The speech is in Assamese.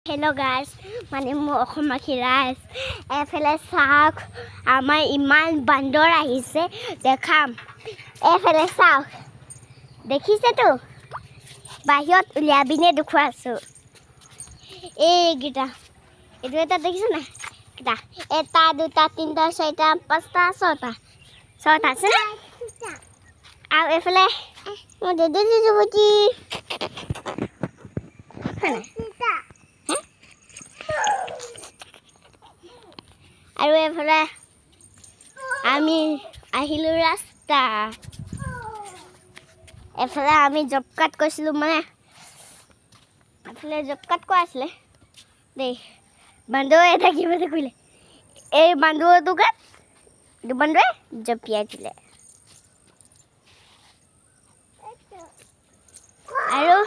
Hello guys, মানে মই অসমা খিৰাজ এফালে চাওক আমাৰ ইমান বান্দৰ আহিছে দেখাম এফালে চাওক দেখিছেতো বাহিৰত উলিয়াবিনে দেখুৱাছো এইগিটা এইটো এটা দেখিছে না কিটা এটা দুটা তিনটা চাৰিটা পাঁচটা ছটা আছে না আৰু এফালে মই দেদি দিছো বুটি আৰু এফালে আমি আহিলো ৰাস্তা এফালে আমি জব কাট কৰিছিলো মানে এফালে জব কাট কৰা আছিলে দেই বান্দৰ এটা কিবা কৰিলে এই বান্দৰটো গাত বান্দৰে জপিয়াই দিলে আৰু